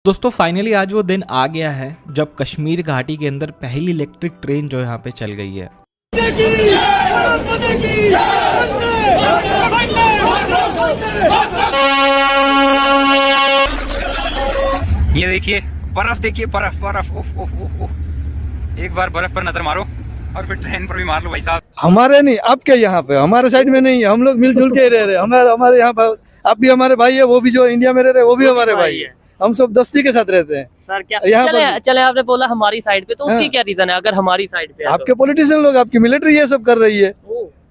दोस्तों फाइनली आज वो दिन आ गया है जब कश्मीर घाटी के अंदर पहली इलेक्ट्रिक ट्रेन जो यहाँ पे चल गई है। ये देखिए बर्फ, देखिए बर्फ बर्फ, उफ उफ उफ उफ। एक बार बर्फ पर नजर मारो और फिर ट्रेन पर भी मार लो भाई साहब। हमारे नहीं, आपके यहाँ पे, हमारे साइड में नहीं है। हम लोग मिलजुल के रह रहे हैं। हमारे यहाँ पर आप भी हमारे भाई है, वो भी जो इंडिया में रह रहे हैं वो भी हमारे भाई है। हम सब दोस्ती के साथ रहते हैं। सर क्या चले आपने बोला हमारी साइड पे, तो उसकी क्या रीजन है? अगर हमारी साइड पे आपके पॉलिटिशियन लोग, आपकी मिलिट्री ये सब कर रही है।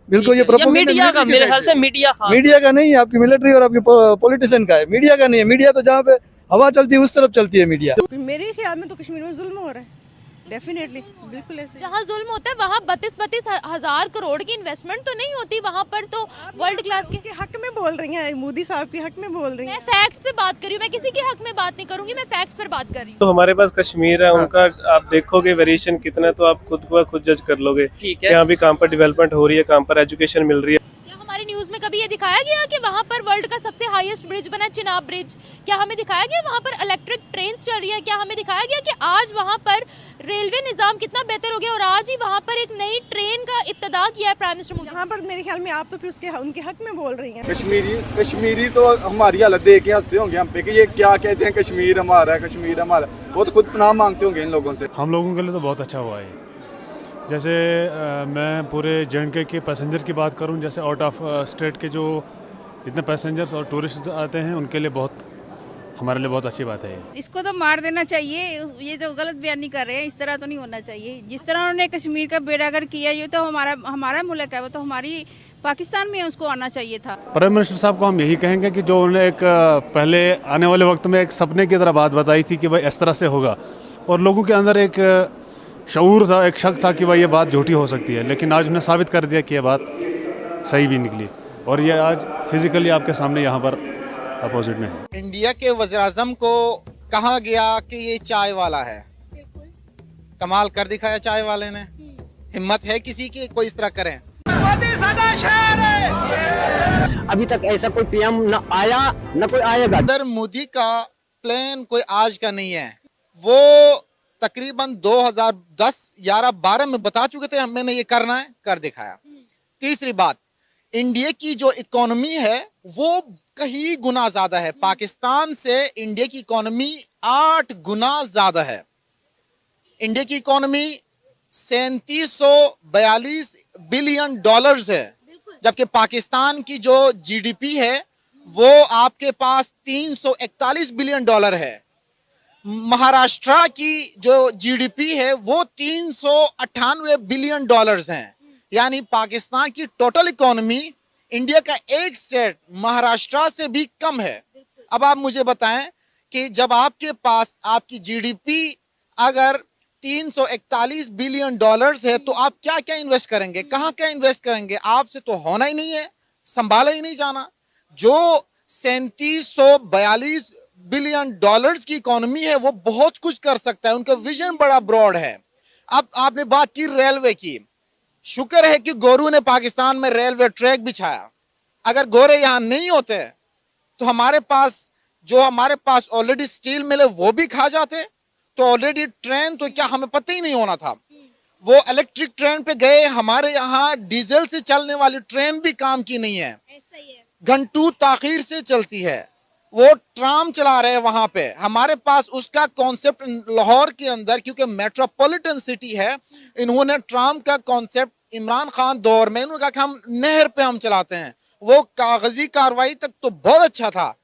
बिल्कुल, ये मीडिया का, मेरे ख्याल से मीडिया का नहीं है, आपकी मिलिट्री और आपकी पॉलिटिशियन का है। मीडिया का नहीं है। मीडिया तो जहाँ पे हवा चलती है उस तरफ चलती है मीडिया। मेरे ख्याल में तो कश्मीर में जुल्म हो रहा है, डेफिनेटली, बिल्कुल ऐसे। जहाँ जुल्म होता है वहाँ 32 हजार करोड़ की इन्वेस्टमेंट तो नहीं होती, वहाँ पर तो वर्ल्ड क्लास के हक में बोल रही हैं, मोदी साहब के हक में बोल रही हैं। मैं फैक्ट्स पे बात कर रही हूँ, मैं किसी के हक में बात नहीं करूंगी, मैं फैक्ट्स पर बात कर रही हूँ। तो हमारे पास कश्मीर है, उनका आप देखोगे वेरिएशन कितना, तो आप खुद जज कर लोगे। ठीक है, यहाँ भी कहाँ पर डेवलपमेंट हो रही है, कहाँ पर एजुकेशन मिल रही है। हमारी न्यूज में कभी ये दिखाया गया कि वहाँ पर वर्ल्ड का सबसे हाईएस्ट ब्रिज बना चिनाब ब्रिज? क्या हमें दिखाया गया वहाँ पर इलेक्ट्रिक ट्रेन चल रही है? क्या हमें दिखाया गया कि आज वहाँ पर रेलवे निजाम कितना बेहतर हो गया और आज ही वहाँ पर एक नई ट्रेन का इब्तिदा किया है प्राइम मिनिस्टर मोदी? यहाँ पर मेरे ख्याल में आप तो फिर उनके हक में बोल रही हैं। कश्मीरी तो हमारी हालत देख के हंसते होंगे हम पे कि ये क्या कहते हैं, कश्मीर हमारा है, कश्मीर हमारा। वो तो खुद पनाह मांगते होंगे इन लोगों से। हम लोगों के लिए तो बहुत अच्छा हुआ है। जैसे मैं पूरे J&K के पैसेंजर की बात करूं, जैसे आउट ऑफ स्टेट के जो जितने पैसेंजर्स और टूरिस्ट आते हैं उनके लिए हमारे लिए बहुत अच्छी बात है। इसको तो मार देना चाहिए, ये तो गलत बयानी कर रहे हैं, इस तरह तो नहीं होना चाहिए। जिस तरह उन्होंने कश्मीर का बेड़ागर किया, ये तो हमारा मुल्क है, वो तो हमारी पाकिस्तान में उसको आना चाहिए था। प्राइम मिनिस्टर साहब को हम यही कहेंगे कि जो उन्होंने एक पहले आने वाले वक्त में एक सपने की तरह बात बताई थी कि भाई इस तरह से होगा, और लोगों के अंदर एक शऊर था, एक शक था कि भाई ये बात झूठी हो सकती है, लेकिन आज उन्हें साबित कर दिया कि ये बात सही भी निकली, और ये आज फिजिकली आपके सामने यहाँ पर अपोजिट में है। इंडिया के वज़ीर-ए-आज़म को कहा गया कि ये चाय वाला है, कमाल कर दिखाया चाय वाले ने। हिम्मत है किसी की कोई इस तरह करें? अभी तक ऐसा कोई पीएम न आया न कोई आएगा। नरेंद्र मोदी का प्लान कोई आज का नहीं है, वो तकरीबन 2010, 11, 12 में बता चुके थे हमें ये करना है, कर दिखाया। तीसरी बात, इंडिया की जो इकोनॉमी है वो कहीं गुना ज्यादा है पाकिस्तान से। इंडिया की इकोनॉमी 8 गुना ज्यादा है। इंडिया की इकोनॉमी 3742 बिलियन डॉलर्स है, जबकि पाकिस्तान की जो जीडीपी है वो आपके पास 341 बिलियन डॉलर है। महाराष्ट्र की जो जीडीपी है वो 398 बिलियन डॉलर्स हैं। यानी पाकिस्तान की टोटल इकोनॉमी इंडिया का एक स्टेट महाराष्ट्र से भी कम है। अब आप मुझे बताएं कि जब आपके पास आपकी जीडीपी अगर 341 बिलियन डॉलर्स है तो आप क्या क्या इन्वेस्ट करेंगे, कहाँ क्या इन्वेस्ट करेंगे? आपसे तो होना ही नहीं है, संभाला ही नहीं जाना। जो 3742 बिलियन डॉलर्स की इकोनॉमी है वो बहुत कुछ कर सकता है, उनका विजन बड़ा ब्रॉड है। अब आपने बात की रेलवे की, शुक्र है कि गोरू ने पाकिस्तान में रेलवे ट्रैक बिछाया। अगर गोरे यहाँ नहीं होते तो हमारे पास ऑलरेडी स्टील मिल है वो भी खा जाते। तो ऑलरेडी ट्रेन तो क्या हमें पता ही नहीं होना था, वो इलेक्ट्रिक ट्रेन पे गए। हमारे यहाँ डीजल से चलने वाली ट्रेन भी काम की नहीं है, घंटों ताखीर से चलती है। वो ट्राम चला रहे हैं वहां पे। हमारे पास उसका कॉन्सेप्ट लाहौर के अंदर, क्योंकि मेट्रोपॉलिटन सिटी है, इन्होंने ट्राम का कॉन्सेप्ट इमरान खान दौर में इन्होंने कहा कि हम नहर पे हम चलाते हैं। वो कागजी कार्रवाई तक तो बहुत अच्छा था,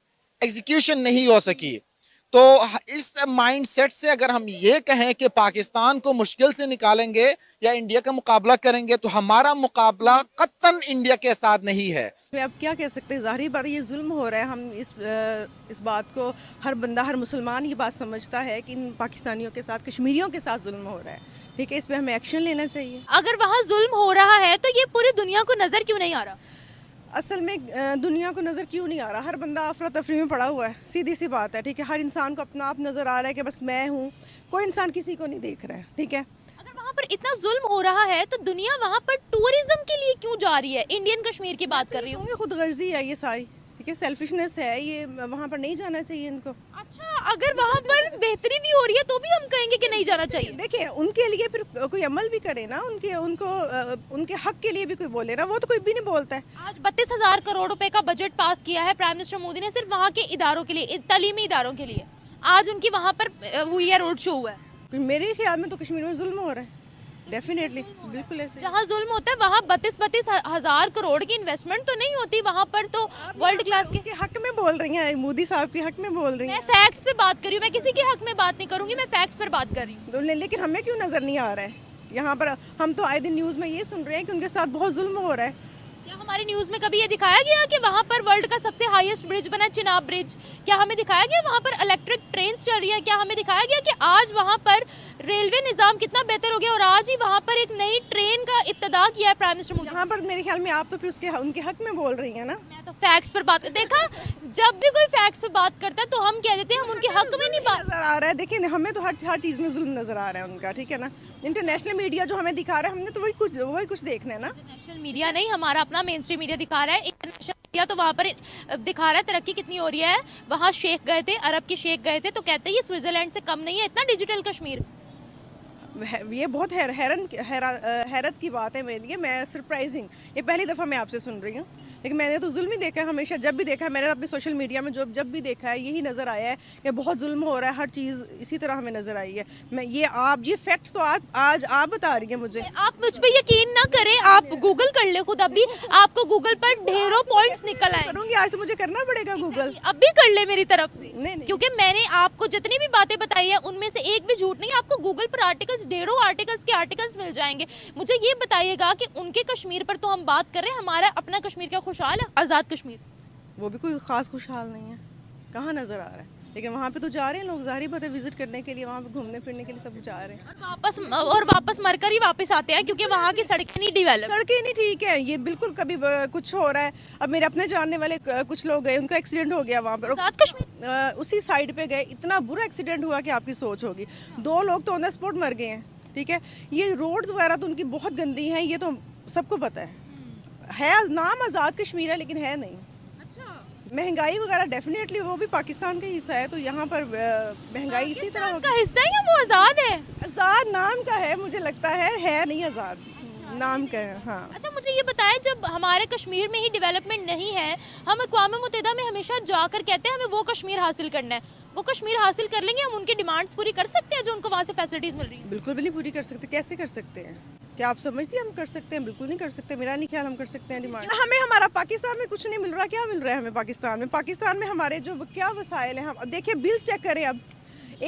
एग्जीक्यूशन नहीं हो सकी। तो इस माइंडसेट से अगर हम ये कहें कि पाकिस्तान को मुश्किल से निकालेंगे या इंडिया का मुकाबला करेंगे, तो हमारा मुकाबला कतन इंडिया के साथ नहीं है। अब क्या कह सकते हैं, जाहिर बात ये जुल्म हो रहा है। हम इस बात को हर बंदा, हर मुसलमान ये बात समझता है कि इन पाकिस्तानियों के साथ, कश्मीरियों के साथ जुल्म हो रहा है। ठीक है, इस पे हमें एक्शन लेना चाहिए। अगर वहाँ जुल्म हो रहा है तो ये पूरी दुनिया को नजर क्यों नहीं आ रहा? असल में दुनिया को नज़र क्यों नहीं आ रहा? हर बंदा अफरा तफरी में पड़ा हुआ है, सीधी सी बात है। ठीक है, हर इंसान को अपना आप नज़र आ रहा है कि बस मैं हूँ, कोई इंसान किसी को नहीं देख रहा है। ठीक है, अगर वहाँ पर इतना जुल्म हो रहा है तो दुनिया वहाँ पर टूरिज्म के लिए क्यों जा रही है? इंडियन कश्मीर की बात कर रही हूँ। खुद गर्जी है ये सारी, ठीक है, सेल्फिशनेस है ये, वहाँ पर नहीं जाना चाहिए इनको। अच्छा, अगर वहाँ पर बेहतरी भी हो रही है तो भी हम कहेंगे कि नहीं जाना चाहिए। देखिए उनके लिए फिर कोई अमल भी करे ना, उनके हक के लिए भी कोई बोले ना, वो तो कोई भी नहीं बोलता है। आज 32,000 करोड़ रुपए का बजट पास किया है प्राइम मिनिस्टर मोदी ने सिर्फ वहाँ के इदारों के लिए, तालीमी इदारों के लिए। आज उनकी वहाँ पर हुई है, रोड शो हुआ है। मेरे ख्याल में तो कश्मीर में जुल्म हो रहा है, डेफिनेटली, बिल्कुल ऐसे। जहाँ जुल्म होता है वहाँ 32,000 करोड़ की इन्वेस्टमेंट तो नहीं होती, वहाँ पर तो वर्ल्ड क्लास के हक में बोल रही हैं, मोदी साहब के हक में बोल रही हैं। मैं फैक्ट्स पे बात कर रही हूँ, मैं किसी के हक में बात नहीं करूंगी, मैं फैक्ट्स पर बात कर रही हूँ। लेकिन हमें क्यों नजर नहीं आ रहा है? यहाँ पर हम तो आए दिन न्यूज में ये सुन रहे हैं कि उनके साथ बहुत जुल्म हो रहा है। क्या हमारी न्यूज में कभी ये दिखाया गया कि वहाँ पर वर्ल्ड का सबसे हाईएस्ट ब्रिज बना है चिनाब ब्रिज? क्या हमें दिखाया गया वहाँ पर इलेक्ट्रिक ट्रेन चल रही है? क्या हमें दिखाया गया कि आज वहाँ पर रेलवे निजाम कितना बेहतर हो गया और आज ही वहाँ पर एक नई ट्रेन का इब्तिदा किया है प्राइम मिनिस्टर मोदी? यहाँ पर मेरे ख्याल में आप तो फिर उनके हक में बोल रही हैं ना। मैं तो फैक्ट्स पर बात, देखा जब भी कोई फैक्ट्स पे बात करता है तो हम कह देते हैं हम उनके हक में नहीं बात। नजर आ रहा है, देखिए हमें तो हर चीज में जुल्म नजर आ रहा है उनका, ठीक है ना। इंटरनेशनल मीडिया जो हमें दिखा रहा है, हमने तो वही कुछ देखना है ना। इंटरनेशनल मीडिया नहीं, हमारा अपना मेन स्ट्रीम मीडिया दिखा रहा है। इंटरनेशनल मीडिया तो वहाँ पर दिखा रहा है तरक्की कितनी हो रही है। वहाँ शेख गए थे, अरब के शेख गए थे तो कहते हैं ये स्विट्जरलैंड से कम नहीं है, इतना डिजिटल कश्मीर। ये बहुत हैरत की बात है मेरे लिए, मैं सरप्राइजिंग, ये पहली दफ़ा मैं आपसे सुन रही हूँ। लेकिन मैंने तो जुल्म ही देखा है हमेशा, जब भी देखा है मैंने अपने सोशल मीडिया में जब भी देखा है यही नज़र आया है कि बहुत जुल्म हो रहा है, हर चीज़ इसी तरह हमें नज़र आई है। मैं ये फैक्ट्स तो आज आप बता रही हैं मुझे। आप मुझ पर यकीन ना करें, आप गूगल कर ले खुद, अभी आपको गूगल पर ढेरों पॉइंट्स निकल आए। करूँगी, आज तो मुझे करना पड़ेगा गूगल, अब भी कर ले मेरी तरफ से। नहीं, क्योंकि मैंने आपको जितनी भी बातें बताई है उनमें से एक भी झूठ नहीं। आपको गूगल पर आर्टिकल्स, ढेरों आर्टिकल्स के आर्टिकल्स मिल जाएंगे। मुझे ये बताइएगा कि उनके कश्मीर पर तो हम बात कर रहे हैं, हमारा अपना कश्मीर क्या खुशहाल है? आज़ाद कश्मीर वो भी कोई खास खुशहाल नहीं है, कहाँ नज़र आ रहा है। लेकिन वहाँ पे तो जा रहे हैं लोग, ज़ाहिर बात है, विजिट करने के लिए, वहाँ पे घूमने फिरने के लिए सब जा रहे हैं। वापस मरकर ही वापस आते हैं क्योंकि वहाँ की सड़कें नहीं डेवलप, सड़कें नहीं ठीक है। ये बिल्कुल कभी कुछ हो रहा है। अब मेरे अपने जानने वाले कुछ लोग गए, उनका एक्सीडेंट हो गया वहाँ पर, कश्मीर उसी साइड पे गए, इतना बुरा एक्सीडेंट हुआ कि आपकी सोच होगी। 2 लोग तो ऑन द स्पॉट मर गए हैं, ठीक है। ये रोड्स वगैरह तो उनकी बहुत गंदी हैं, ये तो सबको पता है। नाम आज़ाद कश्मीर है लेकिन है नहीं। महंगाई वगैरह डेफिनेटली वो भी पाकिस्तान का हिस्सा है, तो यहाँ पर महंगाई इसी तरह का हिस्सा है या वो आज़ाद है? आज़ाद नाम का है, मुझे लगता है नहीं आज़ाद नाम का है। हाँ, अच्छा मुझे ये बताएं, जब हमारे कश्मीर में ही डेवलपमेंट नहीं है, हम अक़वाम मुत्तहिदा में हमेशा जाकर कहते हैं हमें वो कश्मीर हासिल करना है, वो कश्मीर हासिल कर लेंगे, हम उनकी डिमांड्स पूरी कर सकते हैं जो उनको वहाँ से फैसिलिटीज मिल रही है? बिल्कुल भी नहीं पूरी कर सकते। कैसे कर सकते हैं? क्या आप समझती हैं हम कर सकते हैं? बिल्कुल नहीं कर सकते। मेरा नहीं ख्याल हम कर सकते हैं डिमांड। हमें हमारा पाकिस्तान में कुछ नहीं मिल रहा। क्या मिल रहा है हमें पाकिस्तान में? पाकिस्तान में हमारे जो क्या वसाइल हैं, हम देखिए बिल्स चेक करें। अब